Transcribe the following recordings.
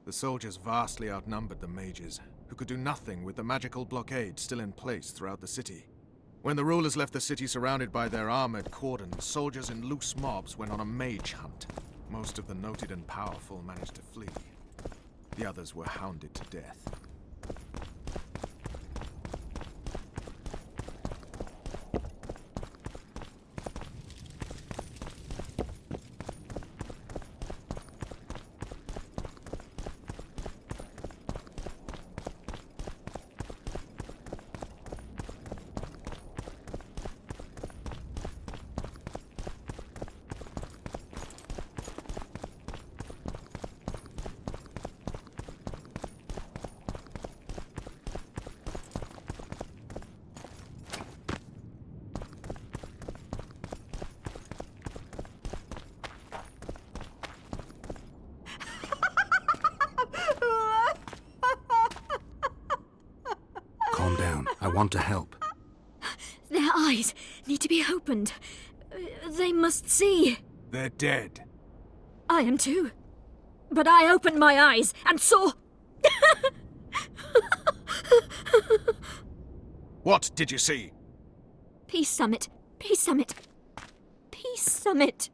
The soldiers vastly outnumbered the mages, who could do nothing with the magical blockade still in place throughout the city. When the rulers left the city surrounded by their armored cordons, soldiers in loose mobs went on a mage hunt. Most of the noted and powerful managed to flee. The others were hounded to death. Calm down. I want to help. Their eyes need to be opened. They must see. They're dead. I am too. But I opened my eyes and saw... What did you see? Peace Summit. Peace Summit. Peace Summit.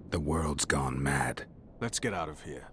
The world's gone mad. Let's get out of here.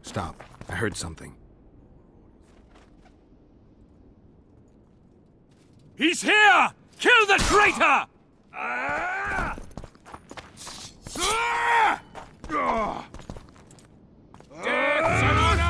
Stop. I heard something. He's here! Kill the traitor! Death and honor!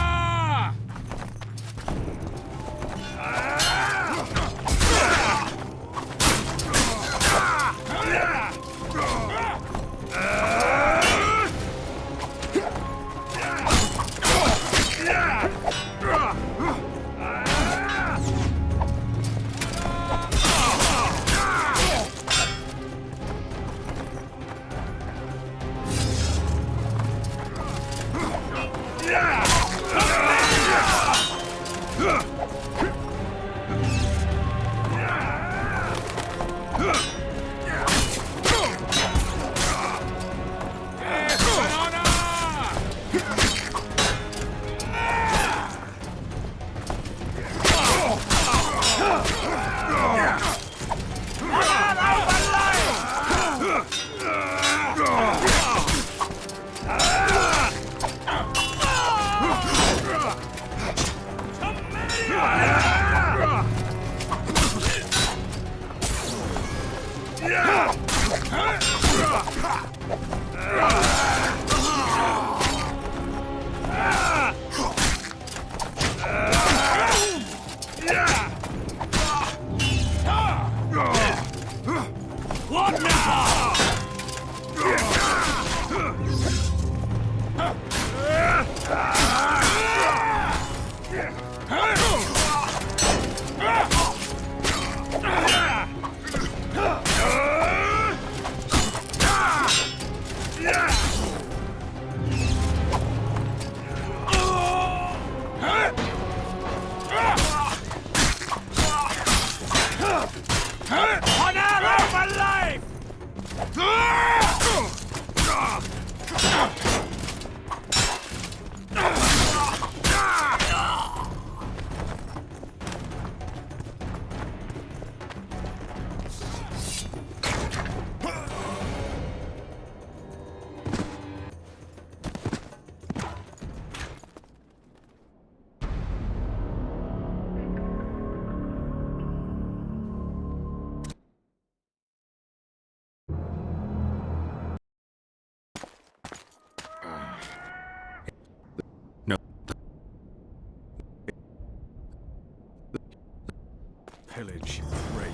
Pillage, rape,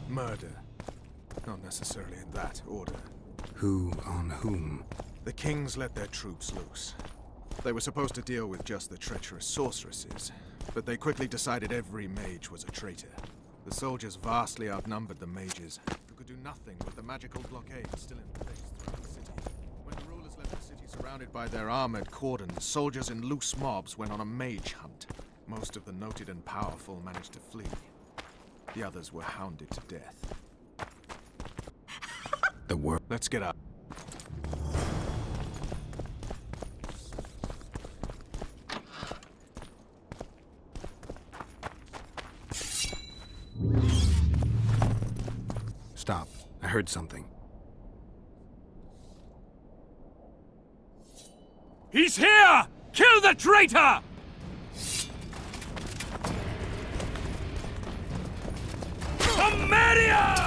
murder. Not necessarily in that order. Who on whom? The kings let their troops loose. They were supposed to deal with just the treacherous sorceresses, but they quickly decided every mage was a traitor. The soldiers vastly outnumbered the mages, who could do nothing with the magical blockade still in place throughout the city. When the rulers left the city surrounded by their armored cordons, soldiers in loose mobs went on a mage hunt. Most of the noted and powerful managed to flee. The others were hounded to death. The world. Let's get out. Stop. I heard something. He's here! Kill the traitor! Samaria!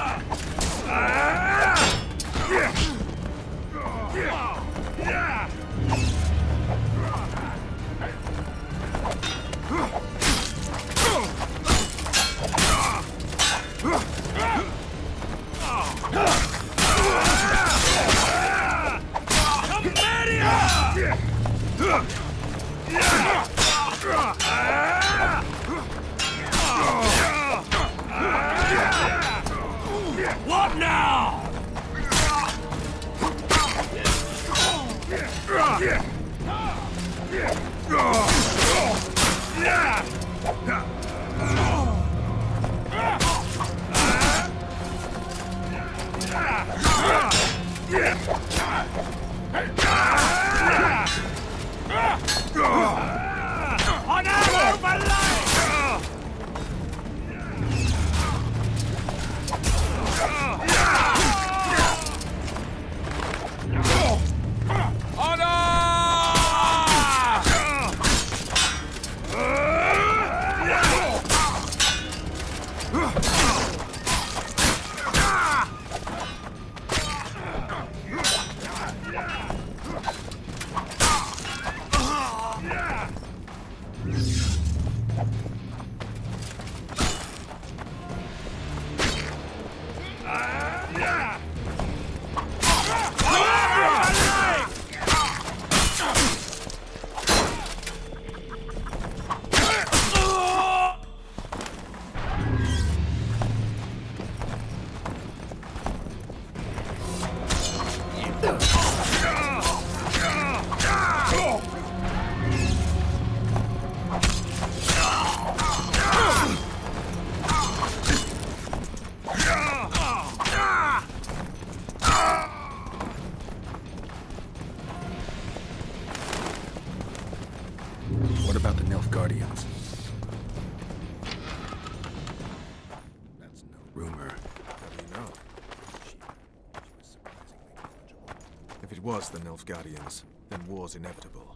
What now? On our overlay! What about the Nilfgaardians? That's no rumor. How do you know? She was surprisingly knowledgeable. If it was the Nilfgaardians, then war's inevitable.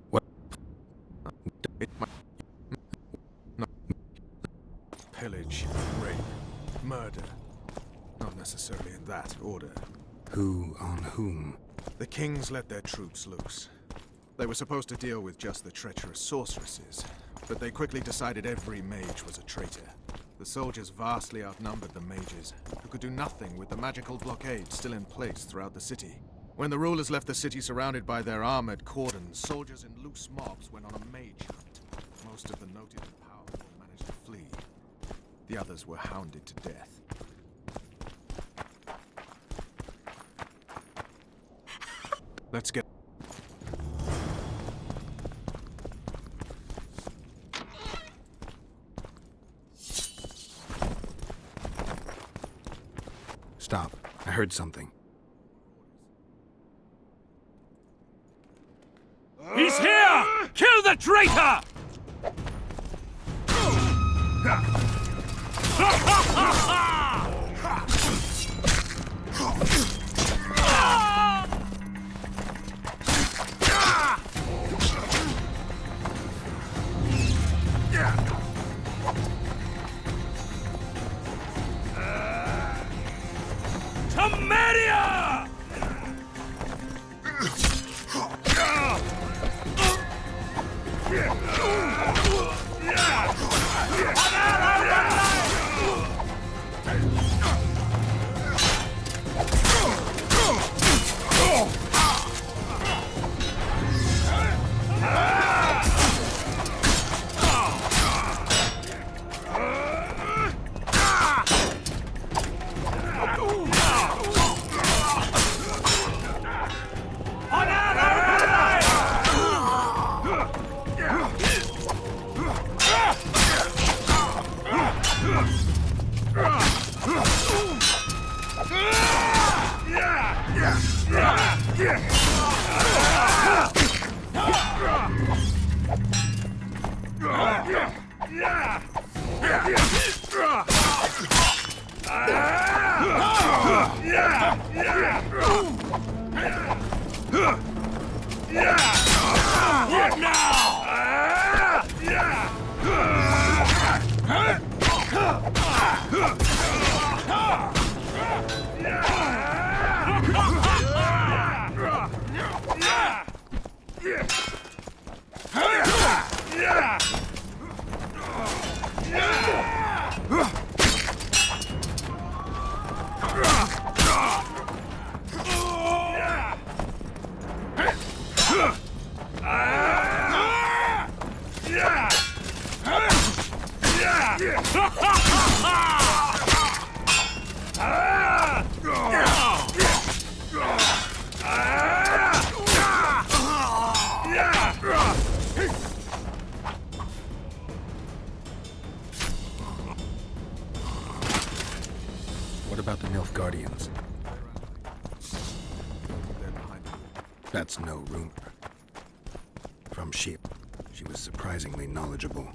What? Pillage, rape, murder. Not necessarily in that order. Who on whom? The kings let their troops loose. They were supposed to deal with just the treacherous sorceresses, but they quickly decided every mage was a traitor. The soldiers vastly outnumbered the mages, who could do nothing with the magical blockade still in place throughout the city. When the rulers left the city surrounded by their armored cordons, soldiers in loose mobs went on a mage hunt. Most of the noted and powerful managed to flee. The others were hounded to death. Let's get... Stop. I heard something. He's here! Kill the traitor! Temeria! What now? What about the Nilfgaardians? They're behind the wall. That's no rumor. From Sheep, she was surprisingly knowledgeable.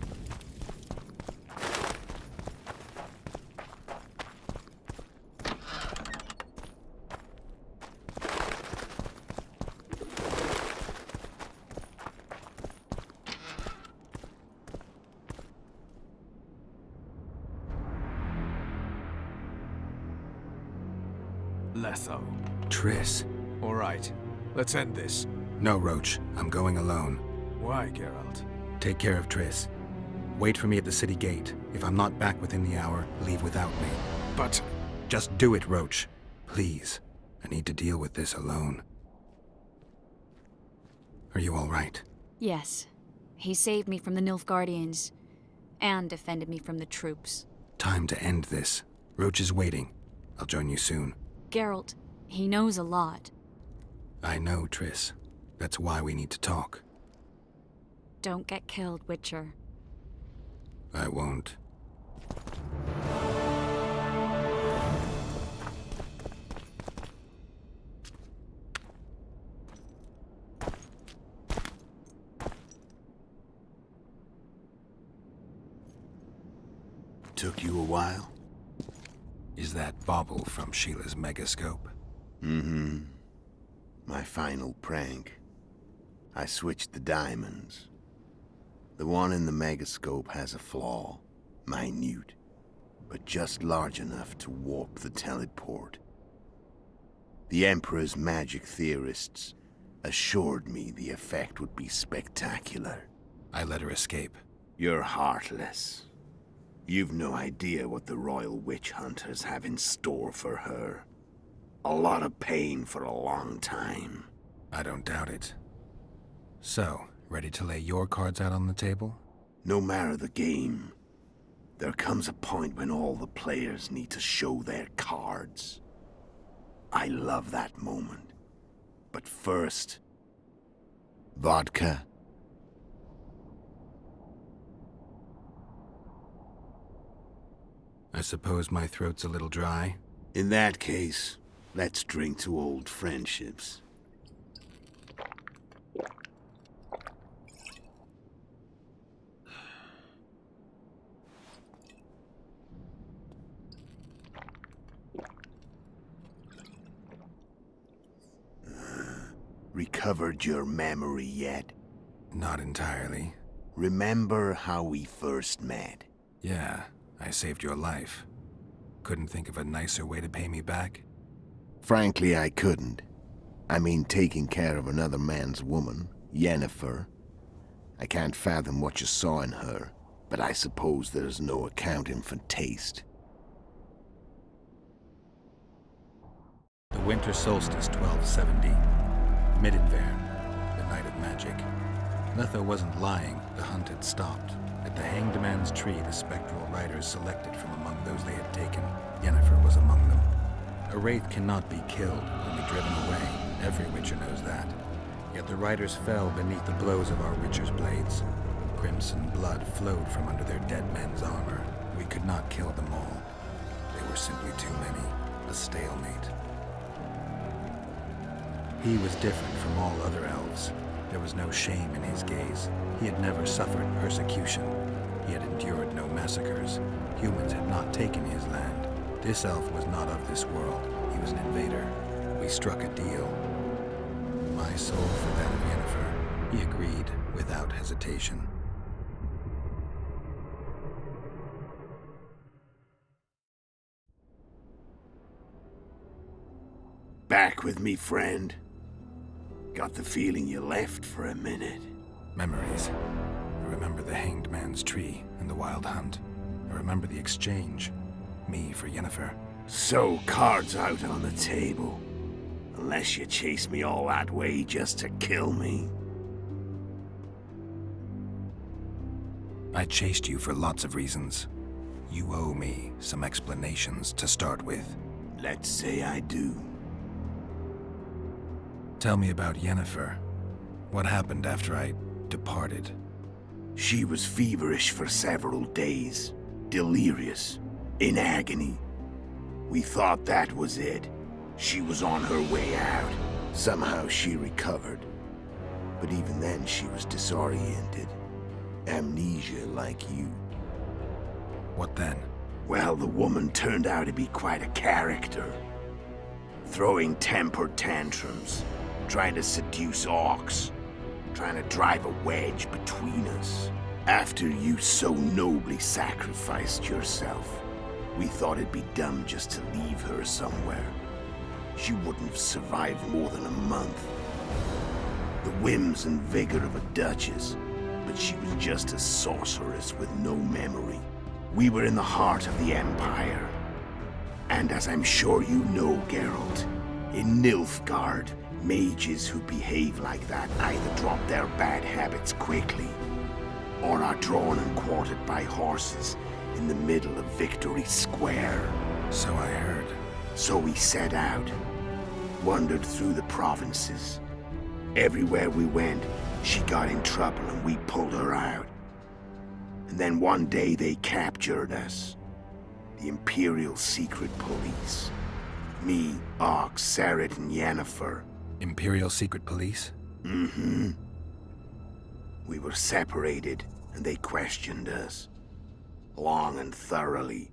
Letho. Triss. All right. Let's end this. No, Roach. I'm going alone. Why, Geralt? Take care of Triss. Wait for me at the city gate. If I'm not back within the hour, leave without me. But... Just do it, Roach. Please. I need to deal with this alone. Are you all right? Yes. He saved me from the Nilfgaardians. And defended me from the troops. Time to end this. Roach is waiting. I'll join you soon. Geralt, he knows a lot. I know, Triss. That's why we need to talk. Don't get killed, Witcher. I won't. Took you a while? Is that bauble from Sheila's megascope? Mm-hmm. My final prank. I switched the diamonds. The one in the megascope has a flaw. Minute. But just large enough to warp the teleport. The Emperor's magic theorists assured me the effect would be spectacular. I let her escape. You're heartless. You've no idea what the Royal Witch Hunters have in store for her. A lot of pain for a long time. I don't doubt it. So, ready to lay your cards out on the table? No matter the game, there comes a point when all the players need to show their cards. I love that moment. But first... vodka. I suppose my throat's a little dry. In that case, let's drink to old friendships. Recovered your memory yet? Not entirely. Remember how we first met? Yeah, I saved your life. Couldn't think of a nicer way to pay me back? Frankly, I couldn't. I mean, taking care of another man's woman, Yennefer. I can't fathom what you saw in her, but I suppose there's no accounting for taste. The winter solstice 1270. Midinvern, the night of magic. Letho wasn't lying, the hunt had stopped. At the Hanged Man's Tree, the spectral riders selected from among those they had taken. Yennefer was among them. A wraith cannot be killed, only driven away. Every witcher knows that. Yet the riders fell beneath the blows of our witcher's blades. Crimson blood flowed from under their dead men's armor. We could not kill them all. They were simply too many. A stalemate. He was different from all other elves. There was no shame in his gaze. He had never suffered persecution. He had endured no massacres. Humans had not taken his land. This elf was not of this world. He was an invader. We struck a deal. My soul for that of Yennefer. He agreed without hesitation. Back with me, friend. Got the feeling you left for a minute. Memories. I remember the Hanged Man's Tree and the Wild Hunt. I remember the exchange. Me for Yennefer. So, cards out on the table. Unless you chase me all that way just to kill me. I chased you for lots of reasons. You owe me some explanations to start with. Let's say I do. Tell me about Yennefer. What happened after I departed? She was feverish for several days. Delirious. In agony. We thought that was it. She was on her way out. Somehow she recovered. But even then she was disoriented. Amnesia like you. What then? Well, the woman turned out to be quite a character. Throwing temper tantrums. Trying to seduce orcs. Trying to drive a wedge between us. After you so nobly sacrificed yourself, we thought it'd be dumb just to leave her somewhere. She wouldn't have survived more than a month. The whims and vigor of a duchess, but she was just a sorceress with no memory. We were in the heart of the Empire. And as I'm sure you know, Geralt, in Nilfgaard, mages who behave like that either drop their bad habits quickly, or are drawn and quartered by horses in the middle of Victory Square. So I heard. So we set out, wandered through the provinces. Everywhere we went, she got in trouble and we pulled her out. And then one day they captured us. The Imperial Secret Police. Me, Ox, Sareth, and Yennefer. Imperial Secret Police? Mm-hmm. We were separated, and they questioned us. Long and thoroughly,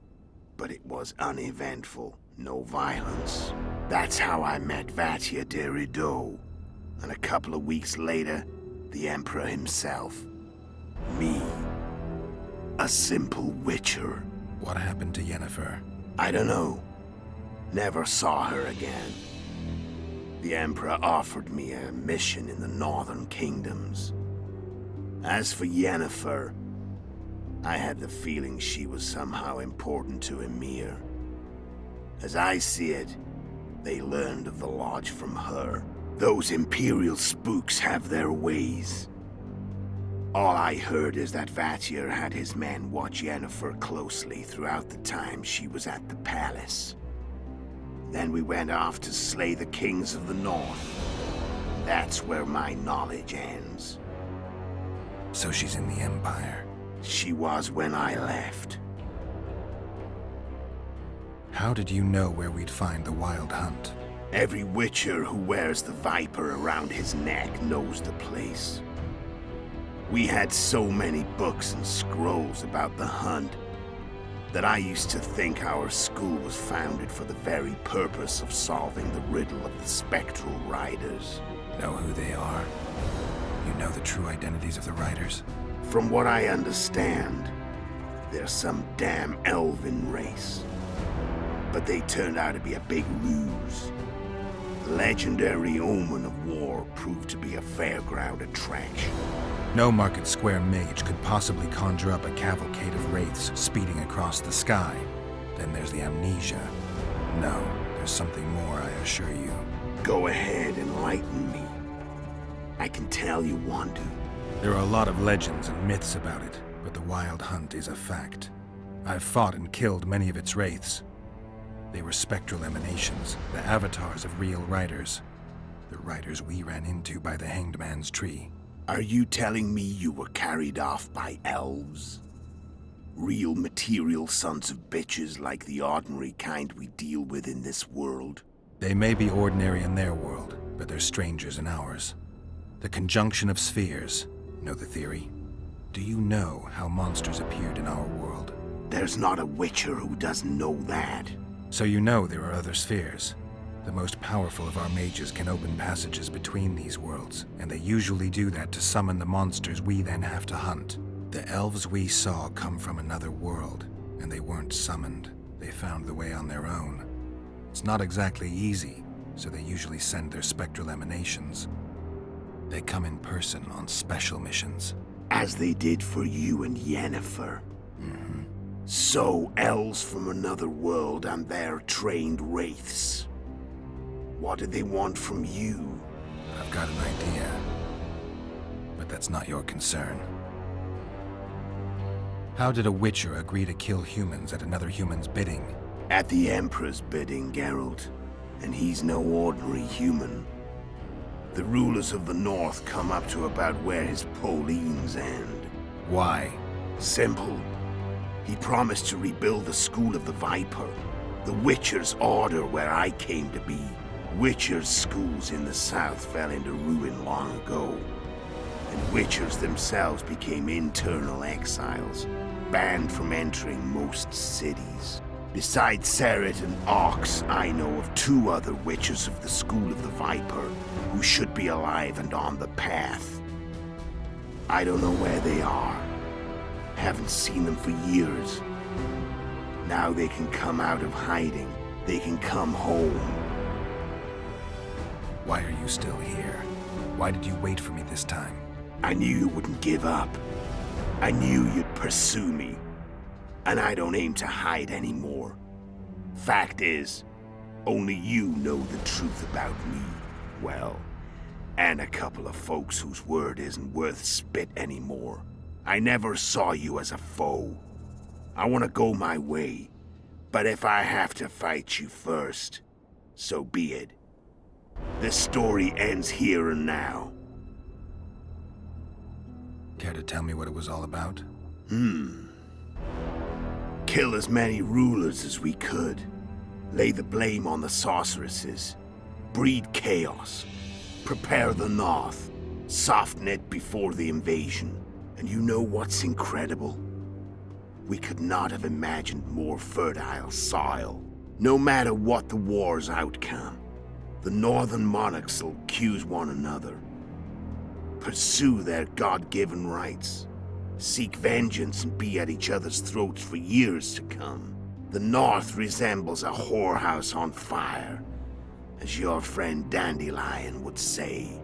but it was uneventful, no violence. That's how I met Vatia de Rideau, and a couple of weeks later, the Emperor himself. Me. A simple witcher. What happened to Yennefer? I don't know. Never saw her again. The Emperor offered me a mission in the Northern Kingdoms. As for Yennefer, I had the feeling she was somehow important to Emhyr. As I see it, they learned of the Lodge from her. Those Imperial spooks have their ways. All I heard is that Vatir had his men watch Yennefer closely throughout the time she was at the palace. Then we went off to slay the kings of the north. That's where my knowledge ends. So she's in the Empire. She was when I left. How did you know where we'd find the Wild Hunt? Every Witcher who wears the Viper around his neck knows the place. We had so many books and scrolls about the hunt that I used to think our school was founded for the very purpose of solving the riddle of the Spectral Riders. Know who they are? You know the true identities of the Riders? From what I understand, they're some damn elven race. But they turned out to be a big ruse. The legendary Omen of War proved to be a fairground attraction. No Market Square mage could possibly conjure up a cavalcade of wraiths speeding across the sky. Then there's the amnesia. No, there's something more, I assure you. Go ahead, enlighten me. I can tell you want to. There are a lot of legends and myths about it, but the Wild Hunt is a fact. I've fought and killed many of its wraiths. They were spectral emanations, the avatars of real riders. The riders we ran into by the Hanged Man's Tree. Are you telling me you were carried off by elves? Real material sons of bitches like the ordinary kind we deal with in this world? They may be ordinary in their world, but they're strangers in ours. The conjunction of spheres. Know the theory? Do you know how monsters appeared in our world? There's not a Witcher who doesn't know that. So you know there are other spheres. The most powerful of our mages can open passages between these worlds, and they usually do that to summon the monsters we then have to hunt. The elves we saw come from another world, and they weren't summoned. They found the way on their own. It's not exactly easy, so they usually send their spectral emanations. They come in person on special missions. As they did for you and Yennefer. Mm-hmm. So, elves from another world and their trained wraiths. What did they want from you? I've got an idea. But that's not your concern. How did a Witcher agree to kill humans at another human's bidding? At the Emperor's bidding, Geralt. And he's no ordinary human. The rulers of the North come up to about where his Pauline's end. Why? Simple. He promised to rebuild the School of the Viper, the Witcher's order where I came to be. Witcher's schools in the south fell into ruin long ago, and Witchers themselves became internal exiles, banned from entering most cities. Besides Seret and Ox, I know of 2 other Witchers of the School of the Viper who should be alive and on the path. I don't know where they are. Haven't seen them for years. Now they can come out of hiding. They can come home. Why are you still here? Why did you wait for me this time? I knew you wouldn't give up. I knew you'd pursue me. And I don't aim to hide anymore. Fact is, only you know the truth about me. Well, and a couple of folks whose word isn't worth spit anymore. I never saw you as a foe. I want to go my way. But if I have to fight you first, so be it. This story ends here and now. Care to tell me what it was all about? Kill as many rulers as we could. Lay the blame on the sorceresses. Breed chaos. Prepare the North. Soften it before the invasion. And you know what's incredible? We could not have imagined more fertile soil. No matter what the war's outcome, the northern monarchs will accuse one another. Pursue their God-given rights. Seek vengeance and be at each other's throats for years to come. The North resembles a whorehouse on fire, as your friend Dandelion would say.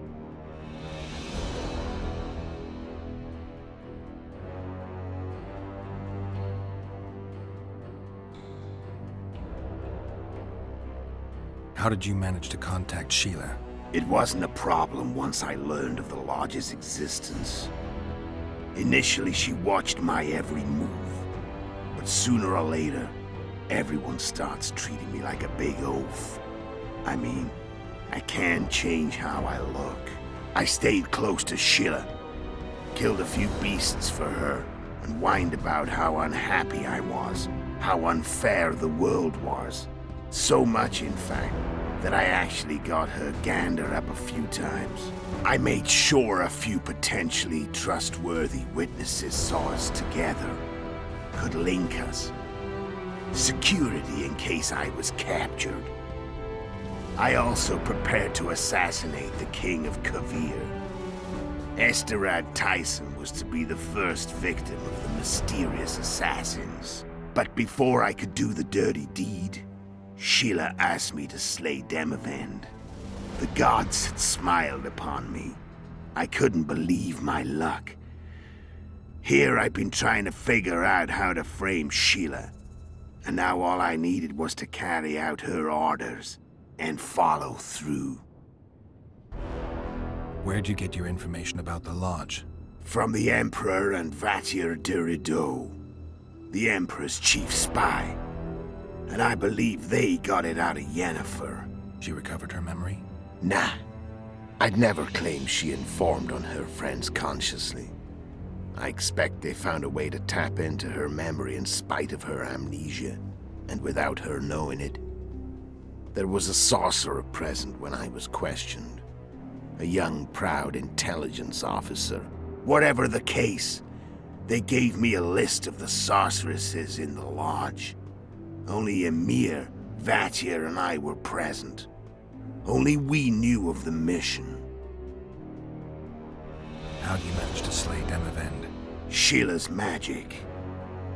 How did you manage to contact Sheila? It wasn't a problem once I learned of the Lodge's existence. Initially, she watched my every move. But sooner or later, everyone starts treating me like a big oaf. I mean, I can't change how I look. I stayed close to Sheila, killed a few beasts for her, and whined about how unhappy I was, how unfair the world was. So much, in fact, that I actually got her gander up a few times. I made sure a few potentially trustworthy witnesses saw us together, could link us. Security in case I was captured. I also prepared to assassinate the King of Kavir. Esterad Tyson was to be the first victim of the mysterious assassins. But before I could do the dirty deed, Sheila asked me to slay Demavend. The gods had smiled upon me. I couldn't believe my luck. Here I've been trying to figure out how to frame Sheila, and now all I needed was to carry out her orders and follow through. Where'd you get your information about the Lodge? From the Emperor and Vatir Durido, the Emperor's chief spy. And I believe they got it out of Yennefer. She recovered her memory? Nah. I'd never claim she informed on her friends consciously. I expect they found a way to tap into her memory in spite of her amnesia, and without her knowing it. There was a sorcerer present when I was questioned. A young, proud intelligence officer. Whatever the case, they gave me a list of the sorceresses in the Lodge. Only Emir, Vatir, and I were present. Only we knew of the mission. How'd you manage to slay Demavend? Sheila's magic.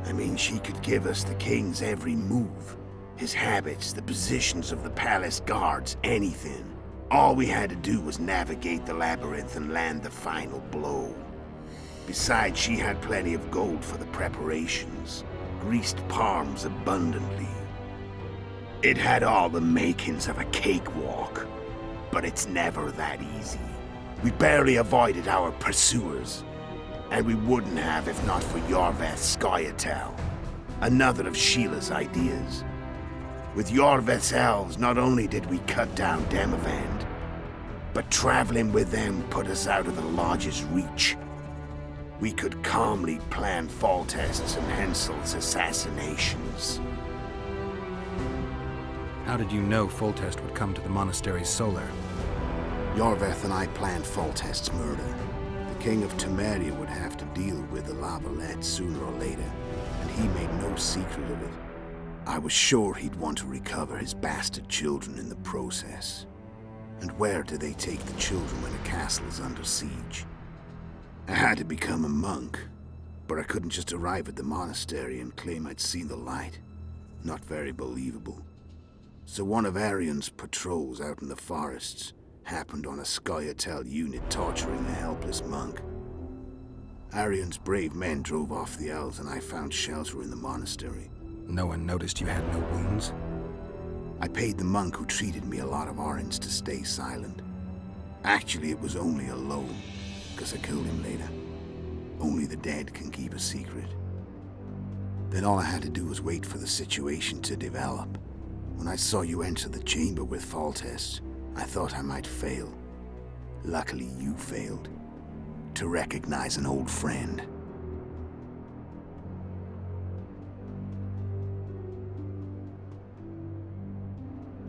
I mean, she could give us the king's every move. His habits, the positions of the palace guards, anything. All we had to do was navigate the labyrinth and land the final blow. Besides, she had plenty of gold for the preparations. Greased palms abundantly. It had all the makings of a cakewalk, but it's never that easy. We barely avoided our pursuers, and we wouldn't have if not for Yorveth Scoia'tael, another of Sheila's ideas. With Yorveth's elves, not only did we cut down Demavend, but traveling with them put us out of the Lodge's reach. We could calmly plan Foltest's and Hensel's assassinations. How did you know Foltest would come to the monastery's solar? Yorveth and I planned Foltest's murder. The King of Temeria would have to deal with the Lavalette sooner or later, and he made no secret of it. I was sure he'd want to recover his bastard children in the process. And where do they take the children when a castle is under siege? I had to become a monk, but I couldn't just arrive at the monastery and claim I'd seen the light. Not very believable. So one of Arion's patrols out in the forests happened on a Scoia'tael unit torturing a helpless monk. Arion's brave men drove off the elves and I found shelter in the monastery. No one noticed you had no wounds? I paid the monk who treated me a lot of orange to stay silent. Actually, it was only a loan, because I killed him later. Only the dead can keep a secret. Then all I had to do was wait for the situation to develop. When I saw you enter the chamber with Foltest, I thought I might fail. Luckily, you failed. To recognize an old friend.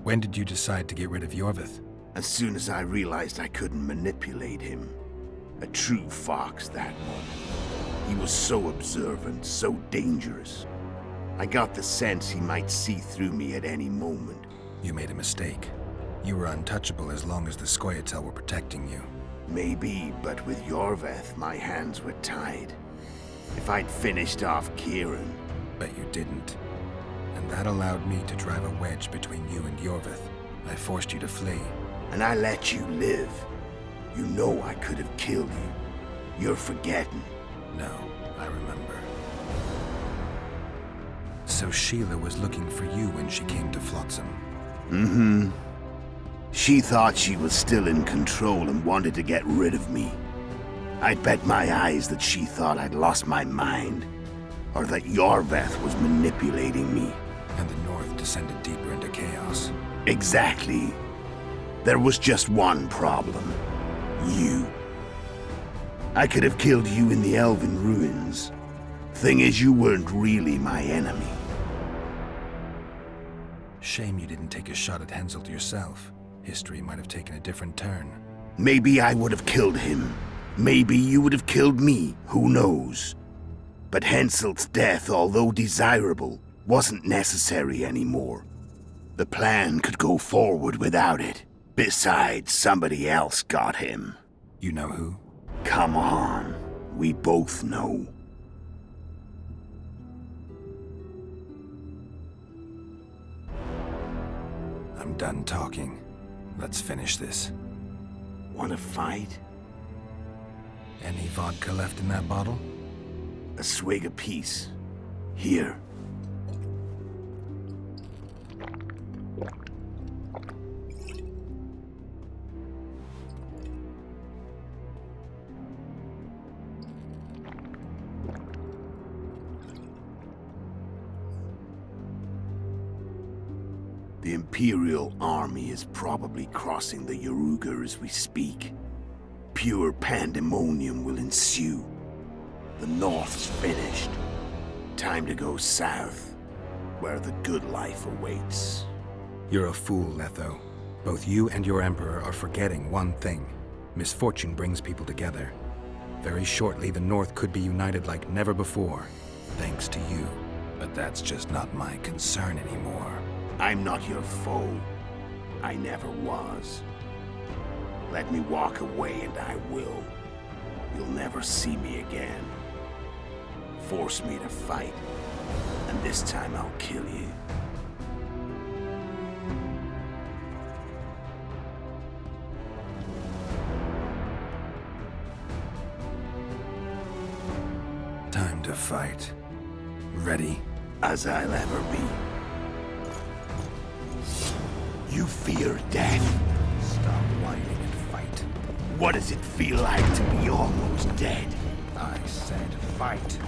When did you decide to get rid of Yorveth? As soon as I realized I couldn't manipulate him. A true fox, that one. He was so observant, so dangerous. I got the sense he might see through me at any moment. You made a mistake. You were untouchable as long as the Scoia'tael were protecting you. Maybe, but with Yorveth, my hands were tied. If I'd finished off Kieran... But you didn't. And that allowed me to drive a wedge between you and Yorveth. I forced you to flee. And I let you live. You know I could have killed you. You're forgetting. No, I remember. So Sheila was looking for you when she came to Flotsam. Mm-hmm. She thought she was still in control and wanted to get rid of me. I'd bet my eyes that she thought I'd lost my mind, or that Yorveth was manipulating me. And the North descended deeper into chaos. Exactly. There was just one problem. You. I could have killed you in the Elven ruins. Thing is, you weren't really my enemy. Shame you didn't take a shot at Henselt yourself. History might have taken a different turn. Maybe I would have killed him. Maybe you would have killed me. Who knows? But Henselt's death, although desirable, wasn't necessary anymore. The plan could go forward without it. Besides, somebody else got him. You know who? Come on. We both know. I'm done talking. Let's finish this. Want to fight? Any vodka left in that bottle? A swig apiece. Here. The Imperial army is probably crossing the Yaruga as we speak. Pure pandemonium will ensue. The North's finished. Time to go south, where the good life awaits. You're a fool, Letho. Both you and your Emperor are forgetting one thing. Misfortune brings people together. Very shortly, the North could be united like never before, thanks to you. But that's just not my concern anymore. I'm not your foe. I never was. Let me walk away and I will. You'll never see me again. Force me to fight, and this time I'll kill you. Time to fight. Ready? As I'll ever be. You fear death. Stop whining and fight. What does it feel like to be almost dead? I said fight.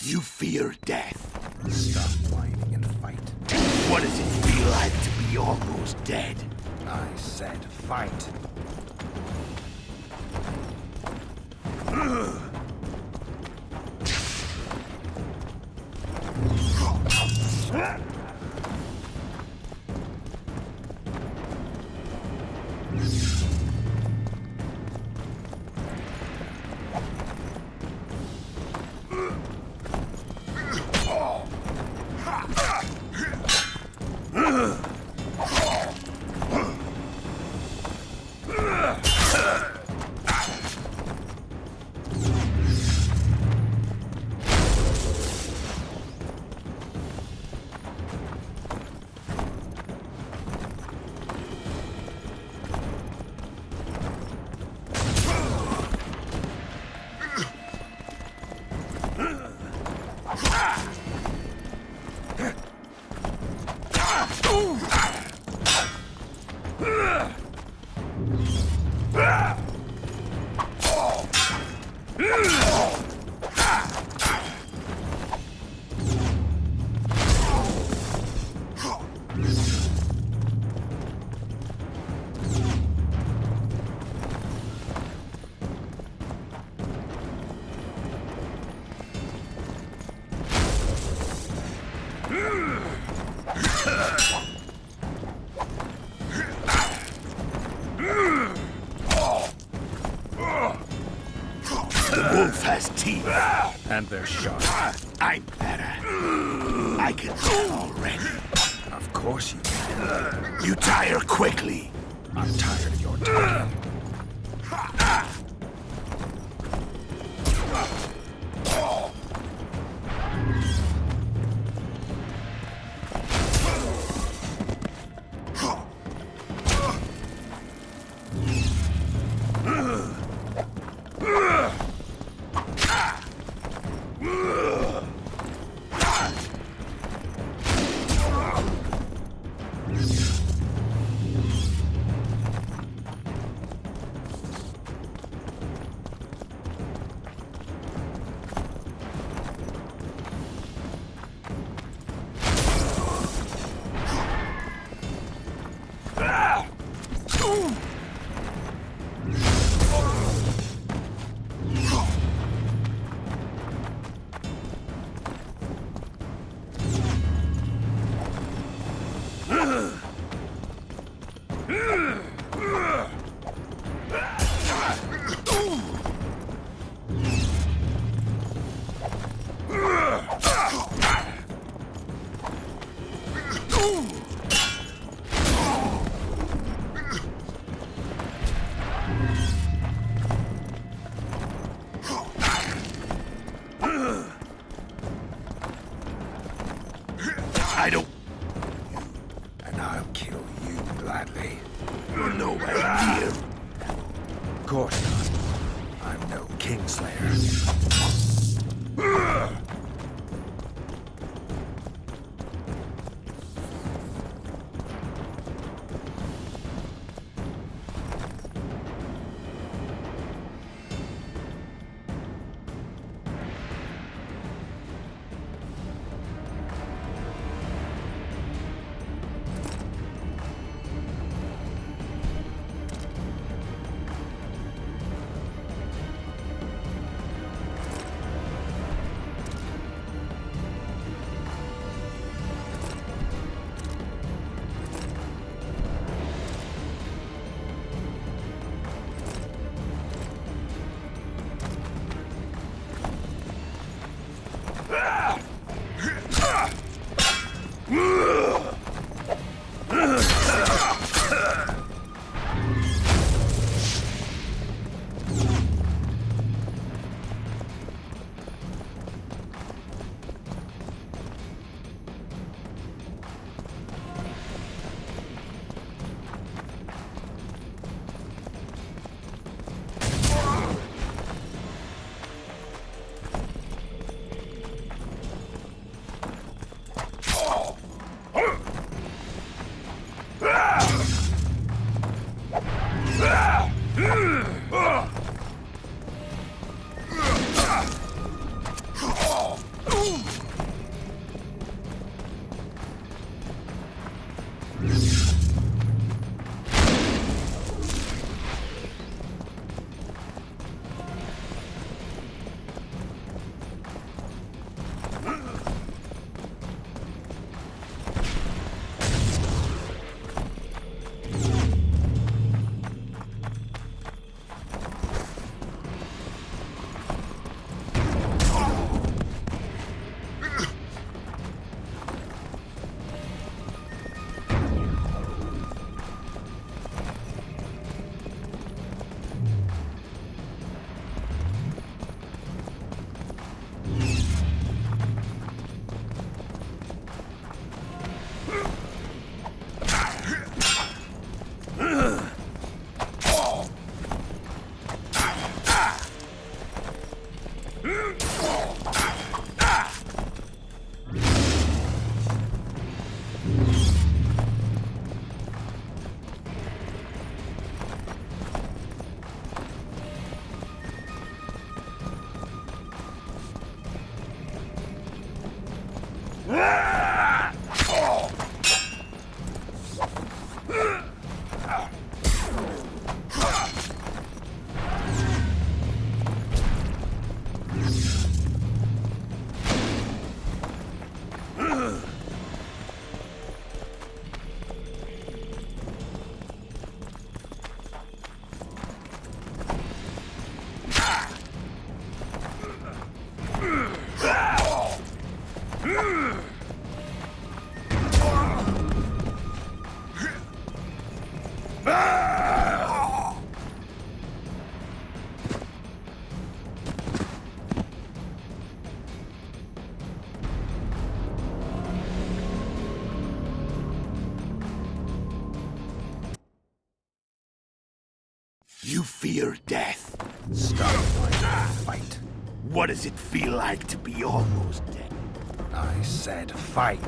You fear death. Stop whining and fight. What does it feel like to be almost dead? I said fight. The wolf has teeth. And they're sharp. I'm better. I can tell already. Of course you can. You tire quickly. I'm tired of your talking. I don't... And I'll kill you gladly. You're nowhere near. Of course not. I'm no Kingslayer. fear death. Start my fight. What does it feel like to be almost dead? I said fight.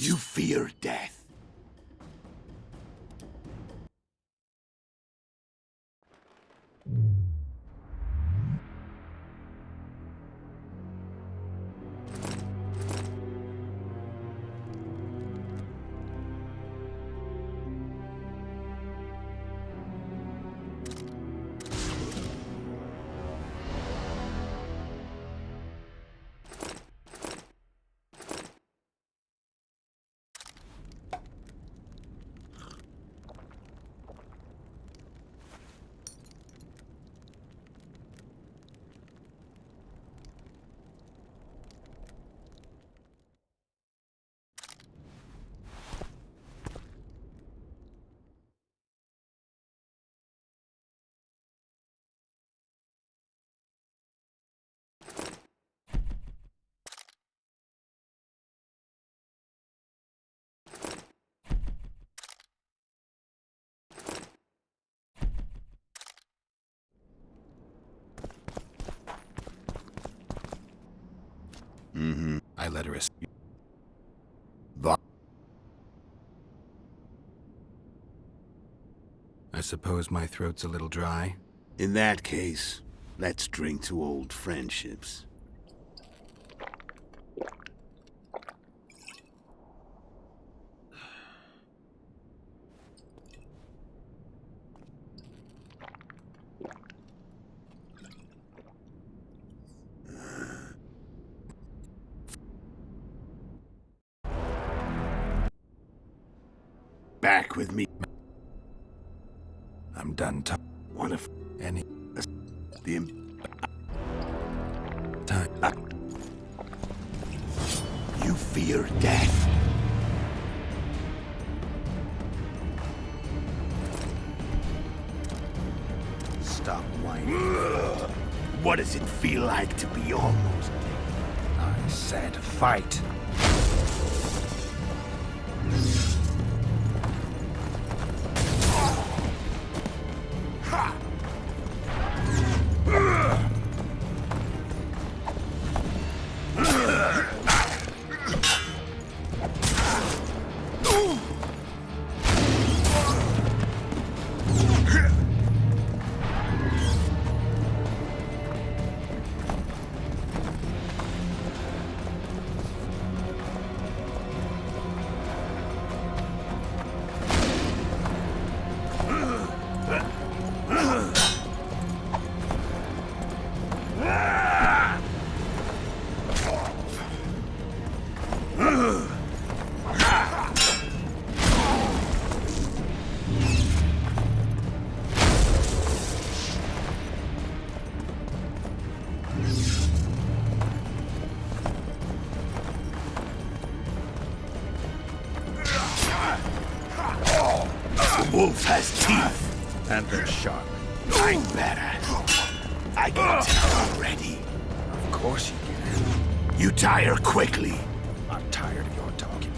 You fear death. I let her escape. I suppose my throat's a little dry. In that case, let's drink to old friendships. Back with me. I'm done talking. One of Any the time. You fear death. Stop whining. What does it feel like to be almost? I said fight. The wolf has teeth. And they're sharp. I'm better. I can tell already. Of course you can. You tire quickly. I'm tired of your talking.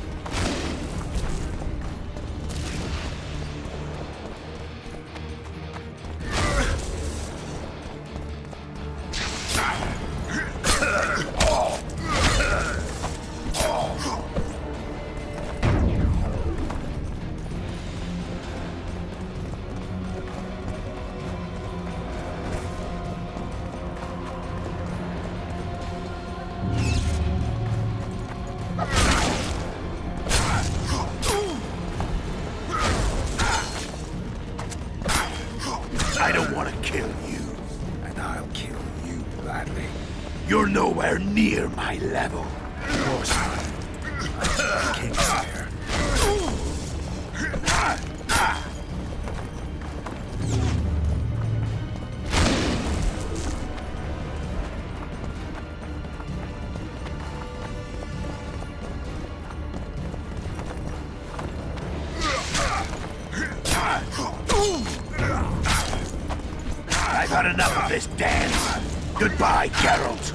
I don't want to kill you. And I'll kill you gladly. You're nowhere near my level. Of course not. I'm Kingslayer. I've had enough of this dance. Goodbye, Geralt.